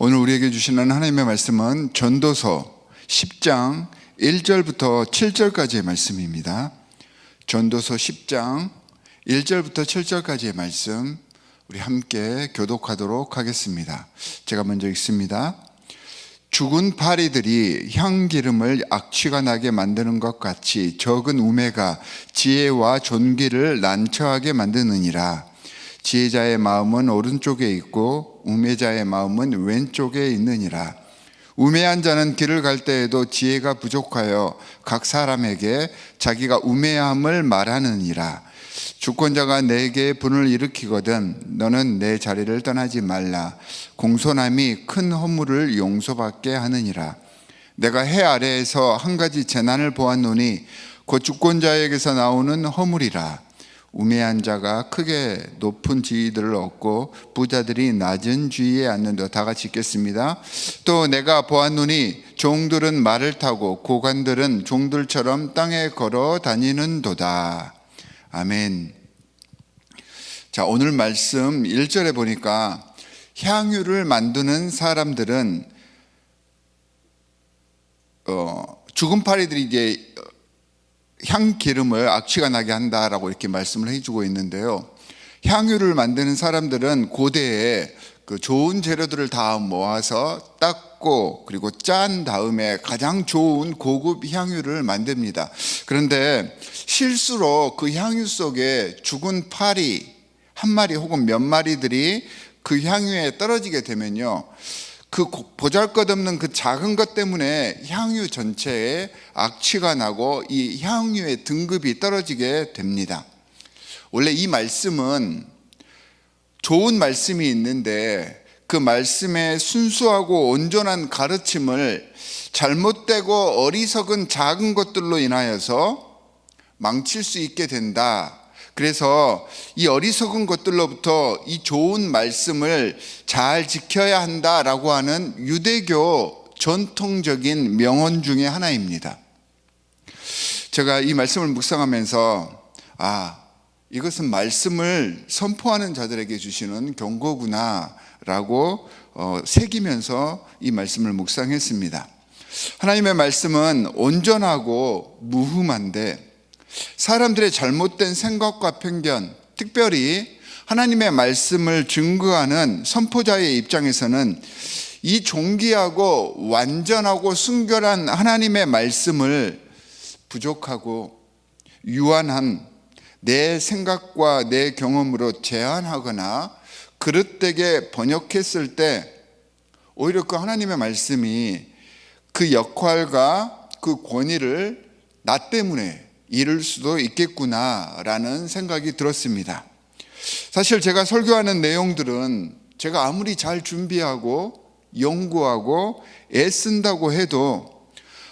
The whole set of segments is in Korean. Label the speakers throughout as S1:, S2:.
S1: 오늘 우리에게 주시는 하나님의 말씀은 전도서 10장 1절부터 7절까지의 말씀입니다. 전도서 10장 1절부터 7절까지의 말씀 우리 함께 교독하도록 하겠습니다. 제가 먼저 읽습니다. 죽은 파리들이 향기름을 악취가 나게 만드는 것 같이 적은 우매가 지혜와 존귀를 난처하게 만드느니라. 지혜자의 마음은 오른쪽에 있고 우매자의 마음은 왼쪽에 있느니라. 우매한 자는 길을 갈 때에도 지혜가 부족하여 각 사람에게 자기가 우매함을 말하느니라. 주권자가 내게 분을 일으키거든 너는 내 자리를 떠나지 말라. 공손함이 큰 허물을 용서받게 하느니라. 내가 해 아래에서 한 가지 재난을 보았노니 곧 주권자에게서 나오는 허물이라. 우매한 자가 크게 높은 지위들을 얻고 부자들이 낮은 지위에 앉는다. 다 같이 읽겠습니다. 또 내가 보았노니 종들은 말을 타고 고관들은 종들처럼 땅에 걸어 다니는도다. 아멘. 자, 오늘 말씀 1절에 보니까 향유를 만드는 사람들은 죽은 파리들이 이제 향기름을 악취가 나게 한다라고 이렇게 말씀을 해주고 있는데요. 향유를 만드는 사람들은 고대에 그 좋은 재료들을 다 모아서 닦고 그리고 짠 다음에 가장 좋은 고급 향유를 만듭니다. 그런데 실수로 그 향유 속에 죽은 파리 한 마리 혹은 몇 마리들이 그 향유에 떨어지게 되면요, 그 보잘것없는 그 작은 것 때문에 향유 전체에 악취가 나고 이 향유의 등급이 떨어지게 됩니다. 원래 이 말씀은 좋은 말씀이 있는데 그 말씀의 순수하고 온전한 가르침을 잘못되고 어리석은 작은 것들로 인하여서 망칠 수 있게 된다. 그래서 이 어리석은 것들로부터 이 좋은 말씀을 잘 지켜야 한다라고 하는 유대교 전통적인 명언 중에 하나입니다. 제가 이 말씀을 묵상하면서 이것은 말씀을 선포하는 자들에게 주시는 경고구나 라고 새기면서 이 말씀을 묵상했습니다. 하나님의 말씀은 온전하고 무흠한데 사람들의 잘못된 생각과 편견, 특별히 하나님의 말씀을 증거하는 선포자의 입장에서는 이 존귀하고 완전하고 순결한 하나님의 말씀을 부족하고 유한한 내 생각과 내 경험으로 제한하거나 그릇되게 번역했을 때 오히려 그 하나님의 말씀이 그 역할과 그 권위를 나 때문에 이룰 수도 있겠구나라는 생각이 들었습니다. 사실 제가 설교하는 내용들은 제가 아무리 잘 준비하고 연구하고 애쓴다고 해도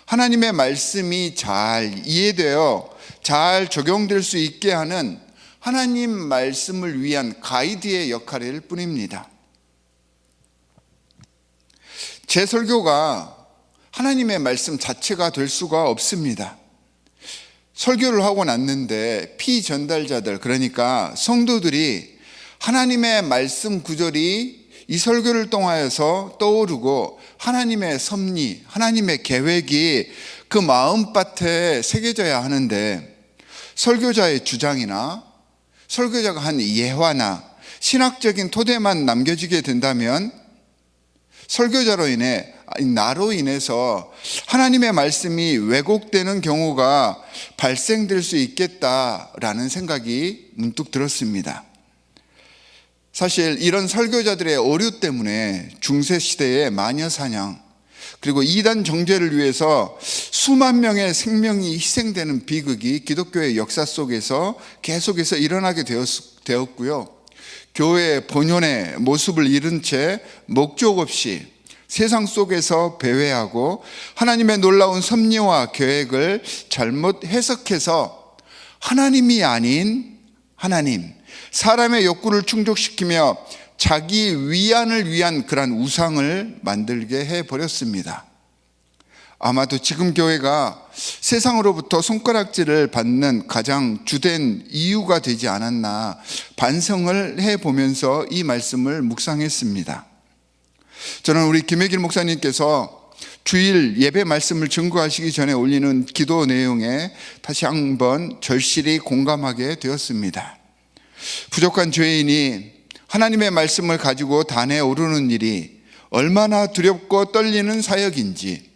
S1: 하나님의 말씀이 잘 이해되어 잘 적용될 수 있게 하는 하나님 말씀을 위한 가이드의 역할일 뿐입니다. 제 설교가 하나님의 말씀 자체가 될 수가 없습니다. 설교를 하고 났는데 피전달자들, 그러니까 성도들이 하나님의 말씀 구절이 이 설교를 통하여서 떠오르고 하나님의 섭리, 하나님의 계획이 그 마음밭에 새겨져야 하는데 설교자의 주장이나 설교자가 한 예화나 신학적인 토대만 남겨지게 된다면 설교자로 인해 나로 인해서 하나님의 말씀이 왜곡되는 경우가 발생될 수 있겠다라는 생각이 문득 들었습니다. 사실 이런 설교자들의 오류 때문에 중세시대의 마녀사냥 그리고 이단 정죄를 위해서 수만 명의 생명이 희생되는 비극이 기독교의 역사 속에서 계속해서 일어나게 되었고요. 교회의 본연의 모습을 잃은 채 목적 없이 세상 속에서 배회하고 하나님의 놀라운 섭리와 계획을 잘못 해석해서 하나님이 아닌 하나님, 사람의 욕구를 충족시키며 자기 위안을 위한 그런 우상을 만들게 해버렸습니다. 아마도 지금 교회가 세상으로부터 손가락질을 받는 가장 주된 이유가 되지 않았나 반성을 해보면서 이 말씀을 묵상했습니다. 저는 우리 김혜길 목사님께서 주일 예배 말씀을 증거하시기 전에 올리는 기도 내용에 다시 한번 절실히 공감하게 되었습니다. 부족한 죄인이 하나님의 말씀을 가지고 단에 오르는 일이 얼마나 두렵고 떨리는 사역인지,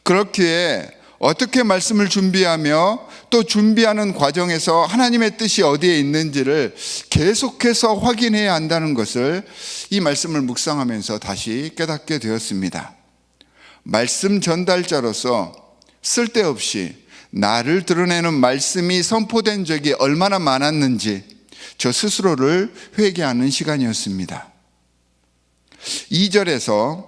S1: 그렇기에 어떻게 말씀을 준비하며 또 준비하는 과정에서 하나님의 뜻이 어디에 있는지를 계속해서 확인해야 한다는 것을 이 말씀을 묵상하면서 다시 깨닫게 되었습니다. 말씀 전달자로서 쓸데없이 나를 드러내는 말씀이 선포된 적이 얼마나 많았는지 저 스스로를 회개하는 시간이었습니다. 2절에서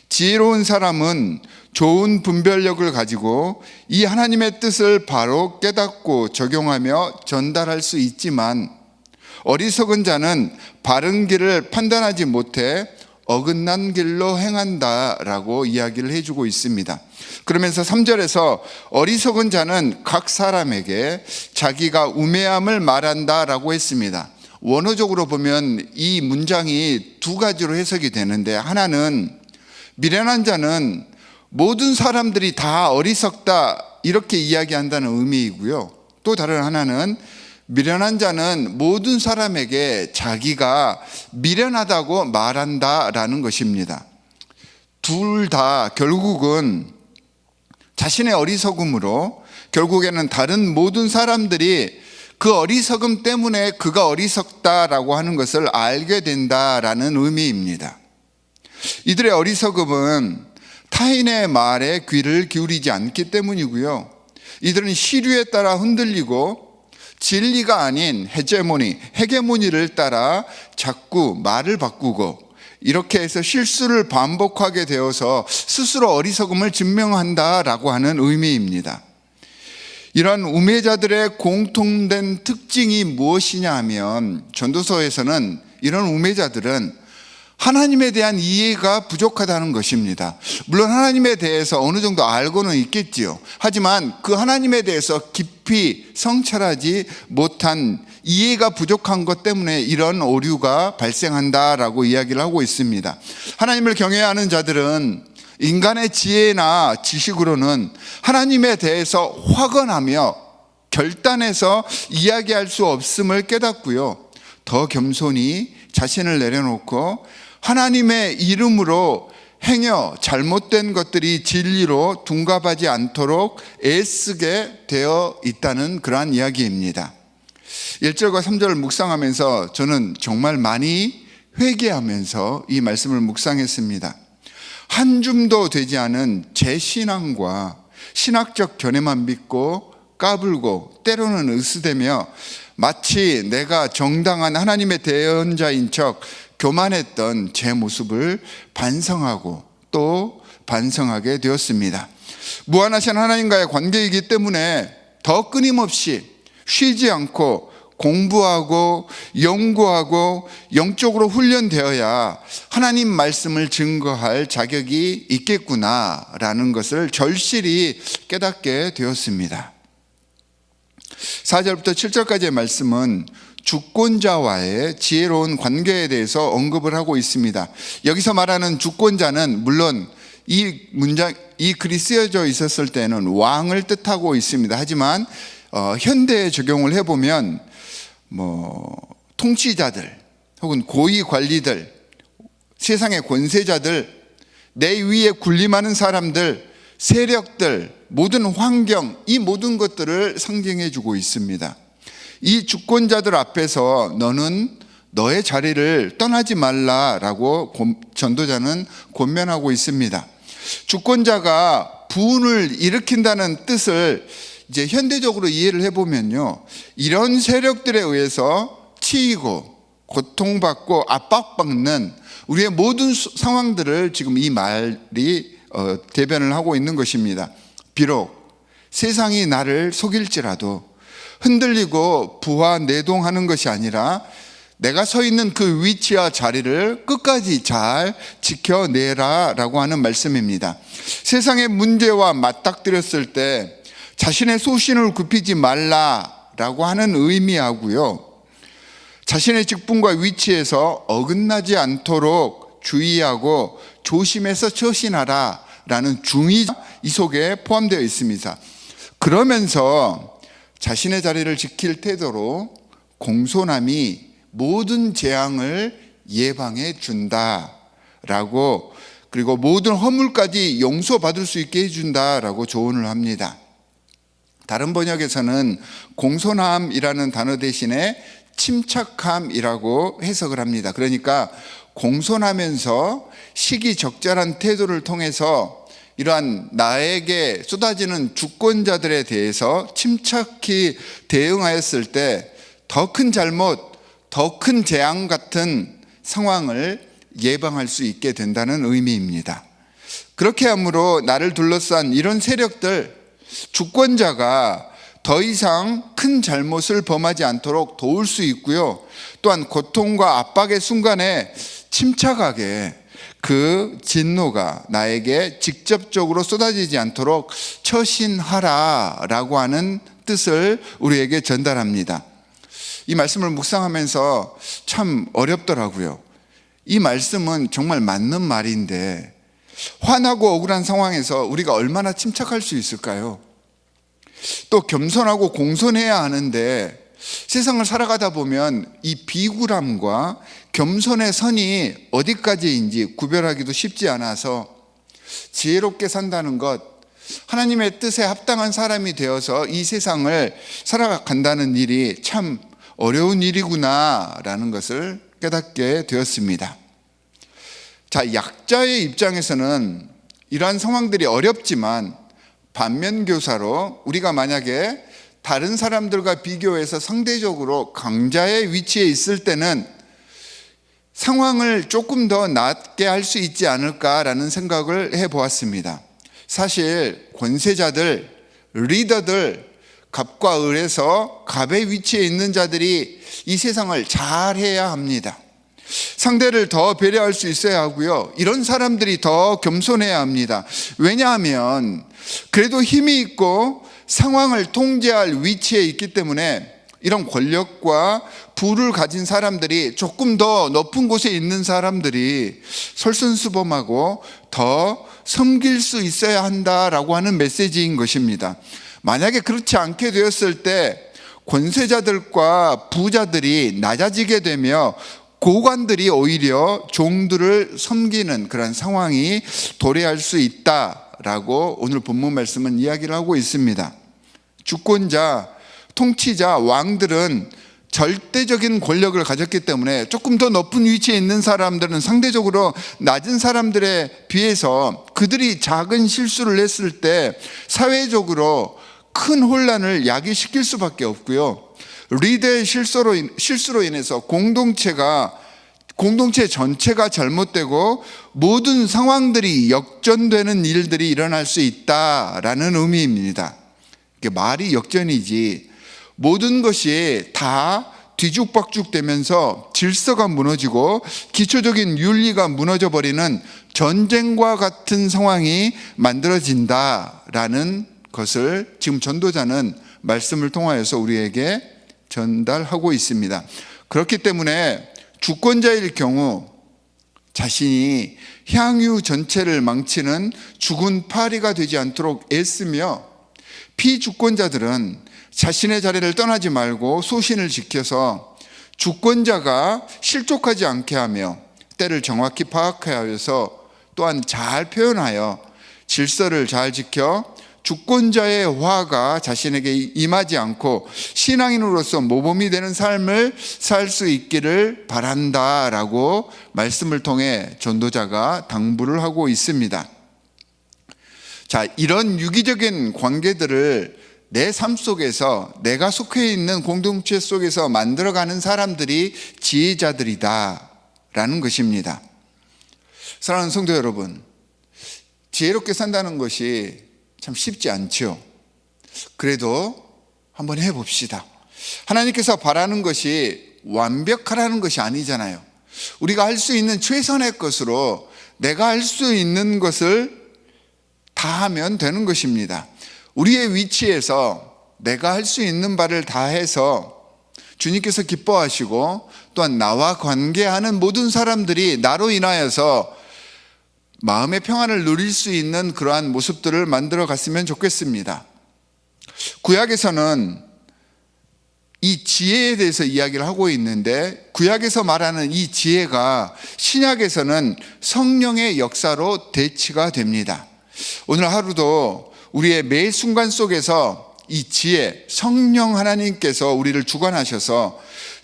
S1: 지혜로운 사람은 좋은 분별력을 가지고 이 하나님의 뜻을 바로 깨닫고 적용하며 전달할 수 있지만, 어리석은 자는 바른 길을 판단하지 못해 어긋난 길로 행한다라고 이야기를 해주고 있습니다. 그러면서 3절에서 어리석은 자는 각 사람에게 자기가 우매함을 말한다라고 했습니다. 원어적으로 보면 이 문장이 두 가지로 해석이 되는데, 하나는 미련한 자는 모든 사람들이 다 어리석다 이렇게 이야기한다는 의미이고요, 또 다른 하나는 미련한 자는 모든 사람에게 자기가 미련하다고 말한다라는 것입니다. 둘 다 결국은 자신의 어리석음으로 결국에는 다른 모든 사람들이 그 어리석음 때문에 그가 어리석다라고 하는 것을 알게 된다라는 의미입니다. 이들의 어리석음은 타인의 말에 귀를 기울이지 않기 때문이고요, 이들은 시류에 따라 흔들리고 진리가 아닌 헤게모니를 따라 자꾸 말을 바꾸고, 이렇게 해서 실수를 반복하게 되어서 스스로 어리석음을 증명한다라고 하는 의미입니다. 이런 우매자들의 공통된 특징이 무엇이냐 하면, 전도서에서는 이런 우매자들은 하나님에 대한 이해가 부족하다는 것입니다. 물론 하나님에 대해서 어느 정도 알고는 있겠지요. 하지만 그 하나님에 대해서 깊이 성찰하지 못한, 이해가 부족한 것 때문에 이런 오류가 발생한다라고 이야기를 하고 있습니다. 하나님을 경외하는 자들은 인간의 지혜나 지식으로는 하나님에 대해서 확언하며 결단해서 이야기할 수 없음을 깨닫고요, 더 겸손히 자신을 내려놓고 하나님의 이름으로 행여 잘못된 것들이 진리로 둔갑하지 않도록 애쓰게 되어 있다는 그러한 이야기입니다. 1절과 3절을 묵상하면서 저는 정말 많이 회개하면서 이 말씀을 묵상했습니다. 한 줌도 되지 않은 제 신앙과 신학적 견해만 믿고 까불고 때로는 으스대며 마치 내가 정당한 하나님의 대언자인 척 교만했던 제 모습을 반성하고 또 반성하게 되었습니다. 무한하신 하나님과의 관계이기 때문에 더 끊임없이 쉬지 않고 공부하고 연구하고 영적으로 훈련되어야 하나님 말씀을 증거할 자격이 있겠구나라는 것을 절실히 깨닫게 되었습니다. 4절부터 7절까지의 말씀은 주권자와의 지혜로운 관계에 대해서 언급을 하고 있습니다. 여기서 말하는 주권자는 물론 이 글이 쓰여져 있었을 때는 왕을 뜻하고 있습니다. 하지만 현대에 적용을 해보면 통치자들 혹은 고위 관리들, 세상의 권세자들, 내 위에 군림하는 사람들, 세력들, 모든 환경, 이 모든 것들을 상징해 주고 있습니다. 이 주권자들 앞에서 너는 너의 자리를 떠나지 말라라고 전도자는 권면하고 있습니다. 주권자가 부흥을 일으킨다는 뜻을 이제 현대적으로 이해를 해보면요, 이런 세력들에 의해서 치이고 고통받고 압박받는 우리의 모든 상황들을 지금 이 말이 대변을 하고 있는 것입니다. 비록 세상이 나를 속일지라도 흔들리고 부하내동하는 것이 아니라 내가 서 있는 그 위치와 자리를 끝까지 잘 지켜내라 라고 하는 말씀입니다. 세상의 문제와 맞닥뜨렸을 때 자신의 소신을 굽히지 말라라고 하는 의미하고요, 자신의 직분과 위치에서 어긋나지 않도록 주의하고 조심해서 처신하라 라는 중의 이 속에 포함되어 있습니다. 그러면서 자신의 자리를 지킬 태도로 공손함이 모든 재앙을 예방해 준다라고, 그리고 모든 허물까지 용서받을 수 있게 해준다라고 조언을 합니다. 다른 번역에서는 공손함이라는 단어 대신에 침착함이라고 해석을 합니다. 그러니까 공손하면서 시기적절한 태도를 통해서 이러한 나에게 쏟아지는 주권자들에 대해서 침착히 대응하였을 때 더 큰 잘못, 더 큰 재앙 같은 상황을 예방할 수 있게 된다는 의미입니다. 그렇게 함으로 나를 둘러싼 이런 세력들, 주권자가 더 이상 큰 잘못을 범하지 않도록 도울 수 있고요. 또한 고통과 압박의 순간에 침착하게 그 진노가 나에게 직접적으로 쏟아지지 않도록 처신하라라고 하는 뜻을 우리에게 전달합니다. 이 말씀을 묵상하면서 참 어렵더라고요. 이 말씀은 정말 맞는 말인데 화나고 억울한 상황에서 우리가 얼마나 침착할 수 있을까요? 또 겸손하고 공손해야 하는데 세상을 살아가다 보면 이 비굴함과 겸손의 선이 어디까지인지 구별하기도 쉽지 않아서 지혜롭게 산다는 것, 하나님의 뜻에 합당한 사람이 되어서 이 세상을 살아간다는 일이 참 어려운 일이구나라는 것을 깨닫게 되었습니다. 자, 약자의 입장에서는 이러한 상황들이 어렵지만 반면교사로 우리가 만약에 다른 사람들과 비교해서 상대적으로 강자의 위치에 있을 때는 상황을 조금 더 낫게 할 수 있지 않을까라는 생각을 해보았습니다. 사실 권세자들, 리더들, 갑과 을에서 갑의 위치에 있는 자들이 이 세상을 잘해야 합니다. 상대를 더 배려할 수 있어야 하고요. 이런 사람들이 더 겸손해야 합니다. 왜냐하면 그래도 힘이 있고 상황을 통제할 위치에 있기 때문에 이런 권력과 부를 가진 사람들이, 조금 더 높은 곳에 있는 사람들이 솔선수범하고 더 섬길 수 있어야 한다라고 하는 메시지인 것입니다. 만약에 그렇지 않게 되었을 때 권세자들과 부자들이 낮아지게 되며 고관들이 오히려 종들을 섬기는 그런 상황이 도래할 수 있다라고 오늘 본문 말씀은 이야기를 하고 있습니다. 주권자, 통치자, 왕들은 절대적인 권력을 가졌기 때문에 조금 더 높은 위치에 있는 사람들은 상대적으로 낮은 사람들에 비해서 그들이 작은 실수를 했을 때 사회적으로 큰 혼란을 야기시킬 수밖에 없고요. 리더의 실수로 인해서 공동체 전체가 잘못되고 모든 상황들이 역전되는 일들이 일어날 수 있다라는 의미입니다. 말이 역전이지 모든 것이 다 뒤죽박죽 되면서 질서가 무너지고 기초적인 윤리가 무너져 버리는 전쟁과 같은 상황이 만들어진다라는 것을 지금 전도자는 말씀을 통하여서 우리에게 전달하고 있습니다. 그렇기 때문에 주권자일 경우 자신이 향유 전체를 망치는 죽은 파리가 되지 않도록 애쓰며, 피주권자들은 자신의 자리를 떠나지 말고 소신을 지켜서 주권자가 실족하지 않게 하며 때를 정확히 파악하여서 또한 잘 표현하여 질서를 잘 지켜 주권자의 화가 자신에게 임하지 않고 신앙인으로서 모범이 되는 삶을 살 수 있기를 바란다라고 말씀을 통해 전도자가 당부를 하고 있습니다. 자, 이런 유기적인 관계들을 내 삶 속에서, 내가 속해 있는 공동체 속에서 만들어가는 사람들이 지혜자들이다 라는 것입니다. 사랑하는 성도 여러분, 지혜롭게 산다는 것이 참 쉽지 않죠. 그래도 한번 해봅시다. 하나님께서 바라는 것이 완벽하라는 것이 아니잖아요. 우리가 할 수 있는 최선의 것으로 내가 할 수 있는 것을 다 하면 되는 것입니다. 우리의 위치에서 내가 할 수 있는 바를 다 해서 주님께서 기뻐하시고 또한 나와 관계하는 모든 사람들이 나로 인하여서 마음의 평안을 누릴 수 있는 그러한 모습들을 만들어 갔으면 좋겠습니다. 구약에서는 이 지혜에 대해서 이야기를 하고 있는데, 구약에서 말하는 이 지혜가 신약에서는 성령의 역사로 대치가 됩니다. 오늘 하루도 우리의 매 순간 속에서 이 지혜, 성령 하나님께서 우리를 주관하셔서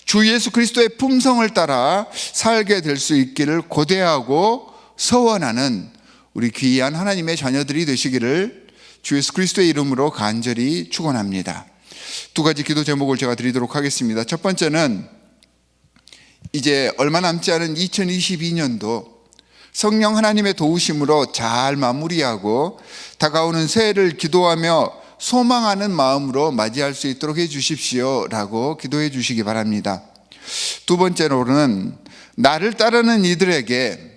S1: 주 예수 그리스도의 품성을 따라 살게 될 수 있기를 고대하고 서원하는 우리 귀한 하나님의 자녀들이 되시기를 주 예수 그리스도의 이름으로 간절히 축원합니다. 두 가지 기도 제목을 제가 드리도록 하겠습니다. 첫 번째는 이제 얼마 남지 않은 2022년도 성령 하나님의 도우심으로 잘 마무리하고 다가오는 새해를 기도하며 소망하는 마음으로 맞이할 수 있도록 해 주십시오 라고 기도해 주시기 바랍니다. 두 번째로는 나를 따르는 이들에게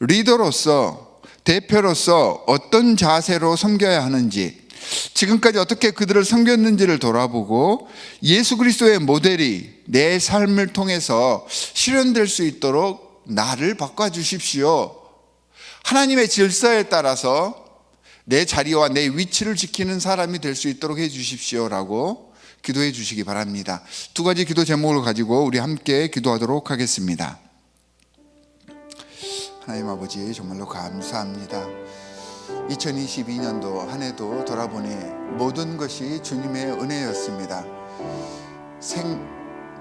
S1: 리더로서, 대표로서 어떤 자세로 섬겨야 하는지, 지금까지 어떻게 그들을 섬겼는지를 돌아보고 예수 그리스도의 모델이 내 삶을 통해서 실현될 수 있도록 나를 바꿔주십시오. 하나님의 질서에 따라서 내 자리와 내 위치를 지키는 사람이 될 수 있도록 해 주십시오라고 기도해 주시기 바랍니다. 두 가지 기도 제목을 가지고 우리 함께 기도하도록 하겠습니다. 하나님 아버지, 정말로 감사합니다. 2022년도 한 해도 돌아보니 모든 것이 주님의 은혜였습니다.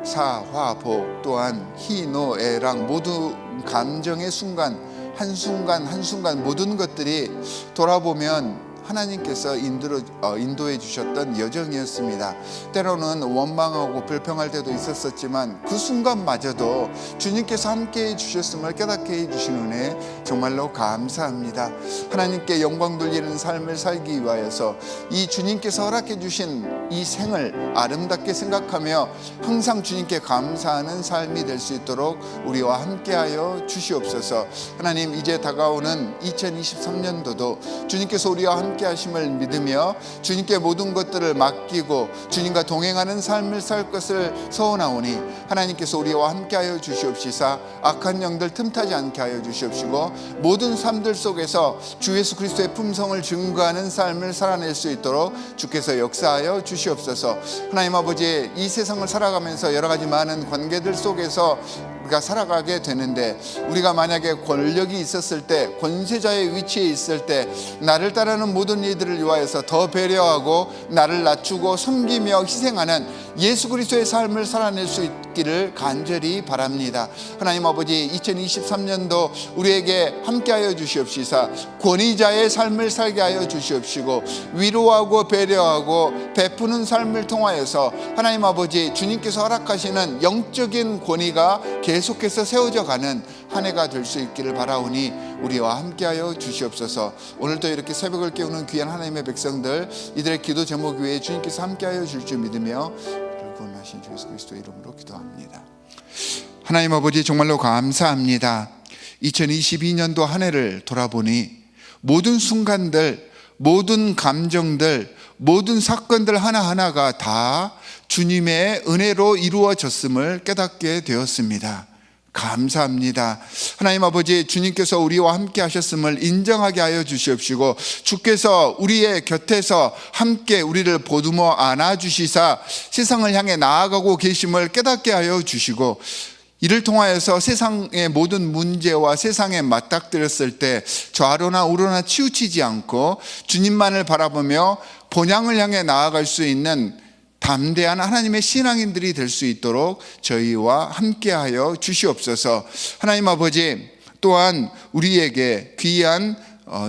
S1: 생사화복 또한 희노애락 모두 감정의 순간, 한순간 모든 것들이 돌아보면 하나님께서 인도해 주셨던 여정이었습니다. 때로는 원망하고 불평할 때도 있었지만 그 순간마저도 주님께서 함께해 주셨음을 깨닫게 해주신 은혜 정말로 감사합니다. 하나님께 영광 돌리는 삶을 살기 위하여서 이 주님께서 허락해 주신 이 생을 아름답게 생각하며 항상 주님께 감사하는 삶이 될 수 있도록 우리와 함께하여 주시옵소서. 하나님, 이제 다가오는 2023년도도 주님께서 우리와 함께 하심을 믿으며 주님께 모든 것들을 맡기고 주님과 동행하는 삶을 살 것을 소원하오니 하나님께서 우리와 함께하여 주시옵시사 악한 영들 틈타지 않게 하여 주시옵시고 모든 삶들 속에서 주 예수 그리스도의 품성을 증거하는 삶을 살아낼 수 있도록 주께서 역사하여 주시옵소서. 하나님 아버지, 이 세상을 살아가면서 여러 가지 많은 관계들 속에서 우리가 살아가게 되는데, 우리가 만약에 권력이 있었을 때, 권세자의 위치에 있을 때 나를 따르는 모든 이들을 위하여서 더 배려하고 나를 낮추고 섬기며 희생하는 예수 그리스도의 삶을 살아낼 수 있기를 간절히 바랍니다. 하나님 아버지, 2023년도 우리에게 함께하여 주시옵시사 권위자의 삶을 살게 하여 주시옵시고 위로하고 배려하고 베푸는 삶을 통하여서 하나님 아버지, 주님께서 허락하시는 영적인 권위가 계속해서 세워져 가는 한 해가 될 수 있기를 바라오니 우리와 함께하여 주시옵소서. 오늘도 이렇게 새벽을 깨우는 귀한 하나님의 백성들, 이들의 기도 제목 위에 주님께서 함께하여 줄 줄 믿으며 구원하신 주 예수 그리스도의 이름으로 기도합니다. 하나님 아버지, 정말로 감사합니다. 2022년도 한 해를 돌아보니 모든 순간들, 모든 감정들, 모든 사건들 하나하나가 다 주님의 은혜로 이루어졌음을 깨닫게 되었습니다. 감사합니다. 하나님 아버지, 주님께서 우리와 함께 하셨음을 인정하게 하여 주시옵시고 주께서 우리의 곁에서 함께 우리를 보듬어 안아주시사 세상을 향해 나아가고 계심을 깨닫게 하여 주시고, 이를 통하여서 세상의 모든 문제와 세상에 맞닥뜨렸을 때 좌로나 우로나 치우치지 않고 주님만을 바라보며 본향을 향해 나아갈 수 있는 담대한 하나님의 신앙인들이 될 수 있도록 저희와 함께하여 주시옵소서. 하나님 아버지, 또한 우리에게 귀한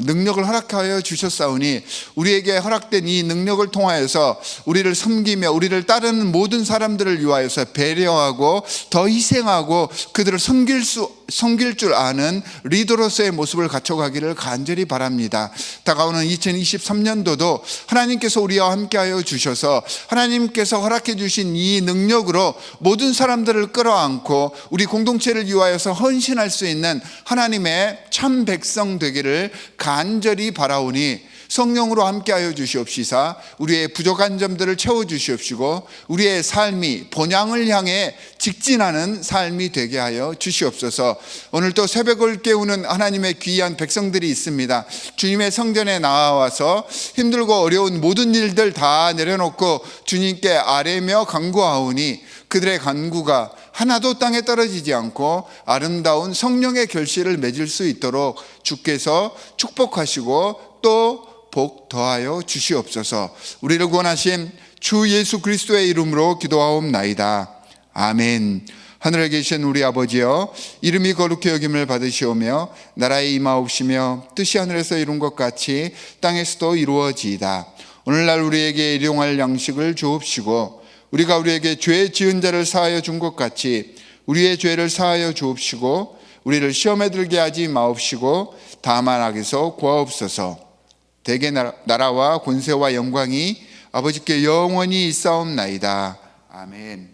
S1: 능력을 허락하여 주셨사오니 우리에게 허락된 이 능력을 통하여서 우리를 섬기며 우리를 따르는 모든 사람들을 위하여서 배려하고 더 희생하고 그들을 섬길 줄 아는 리더로서의 모습을 갖춰가기를 간절히 바랍니다. 다가오는 2023년도도 하나님께서 우리와 함께하여 주셔서 하나님께서 허락해 주신 이 능력으로 모든 사람들을 끌어안고 우리 공동체를 위하여서 헌신할 수 있는 하나님의 참 백성 되기를 간절히 바라오니 성령으로 함께하여 주시옵시사 우리의 부족한 점들을 채워주시옵시고 우리의 삶이 본향을 향해 직진하는 삶이 되게 하여 주시옵소서. 오늘도 새벽을 깨우는 하나님의 귀한 백성들이 있습니다. 주님의 성전에 나와서 힘들고 어려운 모든 일들 다 내려놓고 주님께 아뢰며 간구하오니 그들의 간구가 하나도 땅에 떨어지지 않고 아름다운 성령의 결실을 맺을 수 있도록 주께서 축복하시고 또 복 더하여 주시옵소서. 우리를 구원하신 주 예수 그리스도의 이름으로 기도하옵나이다. 아멘. 하늘에 계신 우리 아버지여, 이름이 거룩히 여김을 받으시오며 나라에 임하옵시며 뜻이 하늘에서 이룬 것 같이 땅에서도 이루어지이다. 오늘날 우리에게 일용할 양식을 주옵시고 우리가 우리에게 죄 지은 자를 사하여 준 것 같이 우리의 죄를 사하여 주옵시고 우리를 시험에 들게 하지 마옵시고 다만 악에서 구하옵소서. 대개 나라와 권세와 영광이 아버지께 영원히 있사옵나이다. 아멘.